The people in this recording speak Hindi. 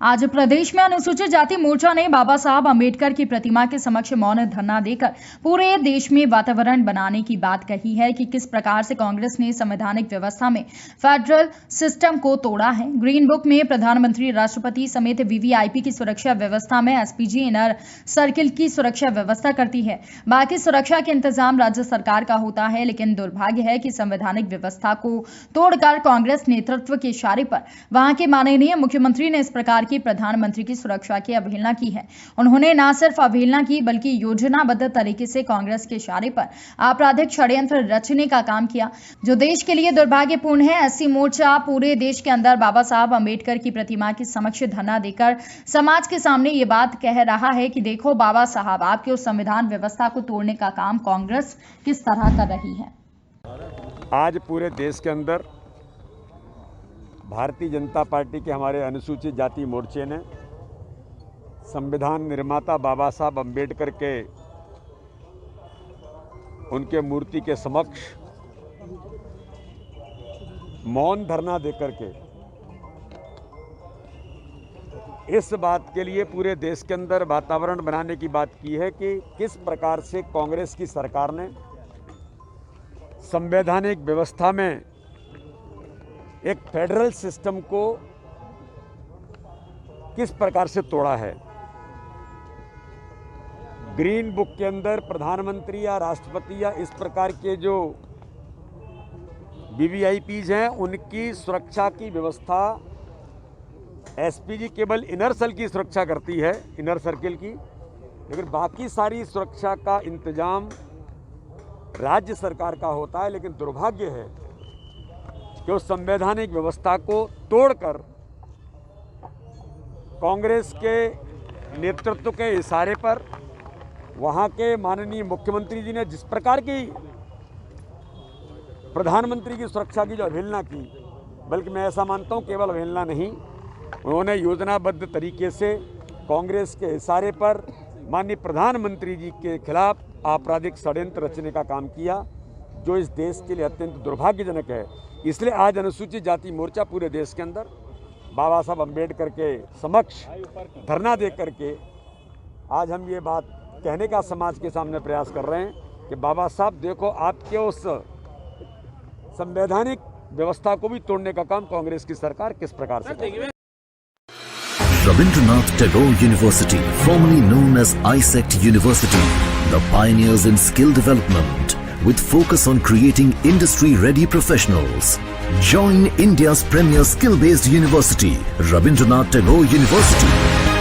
आज प्रदेश में अनुसूचित जाति मोर्चा ने बाबा साहब अंबेडकर की प्रतिमा के समक्ष मौन धरना देकर पूरे देश में वातावरण बनाने की बात कही है कि किस प्रकार से कांग्रेस ने संवैधानिक व्यवस्था में फेडरल सिस्टम को तोड़ा है। ग्रीन बुक में प्रधानमंत्री, राष्ट्रपति समेत वीवीआईपी की सुरक्षा व्यवस्था में एसपीजी इनर सर्किल की सुरक्षा व्यवस्था करती है। बाकी सुरक्षा के इंतजाम राज्य सरकार का होता है, लेकिन दुर्भाग्य है कि संवैधानिक व्यवस्था को तोड़कर कांग्रेस नेतृत्व के इशारे पर वहां के माननीय मुख्यमंत्री ने इस प्रकार की प्रधानमंत्री की सुरक्षा की अवहेलना की है। उन्होंने न सिर्फ अवहेलना की बल्कि योजनाबद्ध तरीके से कांग्रेस के इशारे पर आपराधिक षड्यंत्र रचने का काम किया, जो देश के लिए दुर्भाग्यपूर्ण है। एससी मोर्चा पूरे देश के अंदर बाबा साहब अंबेडकर की प्रतिमा के समक्ष धरना देकर समाज के सामने ये बात कह रहा है कि देखो बाबा साहब, आपके उस संविधान व्यवस्था को तोड़ने का काम कांग्रेस किस तरह कर रही है। आज पूरे देश के अंदर भारतीय जनता पार्टी के हमारे अनुसूचित जाति मोर्चे ने संविधान निर्माता बाबा साहब अंबेडकर के उनके मूर्ति के समक्ष मौन धरना देकर के इस बात के लिए पूरे देश के अंदर वातावरण बनाने की बात की है कि किस प्रकार से कांग्रेस की सरकार ने संवैधानिक व्यवस्था में एक फेडरल सिस्टम को किस प्रकार से तोड़ा है। ग्रीन बुक के अंदर प्रधानमंत्री या राष्ट्रपति या इस प्रकार के जो वीवीआईपीज हैं उनकी सुरक्षा की व्यवस्था एसपीजी केवल इनर सेल की सुरक्षा करती है, इनर सर्किल की, लेकिन बाकी सारी सुरक्षा का इंतजाम राज्य सरकार का होता है। लेकिन दुर्भाग्य है कि उस संवैधानिक व्यवस्था को तोड़कर कांग्रेस के नेतृत्व के इशारे पर वहां के माननीय मुख्यमंत्री जी ने जिस प्रकार की प्रधानमंत्री की सुरक्षा की जो अवहेलना की, बल्कि मैं ऐसा मानता हूं केवल अवहेलना नहीं, उन्होंने योजनाबद्ध तरीके से कांग्रेस के इशारे पर माननीय प्रधानमंत्री जी के खिलाफ आपराधिक षड्यंत्र रचने का काम किया, जो इस देश के लिए अत्यंत दुर्भाग्यजनक है। इसलिए आज अनुसूचित जाति मोर्चा पूरे देश के अंदर बाबा साहब अंबेडकर के समक्ष धरना दे करके आज हम ये बात कहने का समाज के सामने प्रयास कर रहे हैं कि बाबा साहब देखो, आपके उस संवैधानिक व्यवस्था को भी तोड़ने का काम कांग्रेस की सरकार किस प्रकार से कर रही है। Rabindranath Tagore University, formerly known as ISECT University, the pioneers in skill development with focus on creating industry-ready professionals. Join India's premier skill-based university, Rabindranath Tagore University.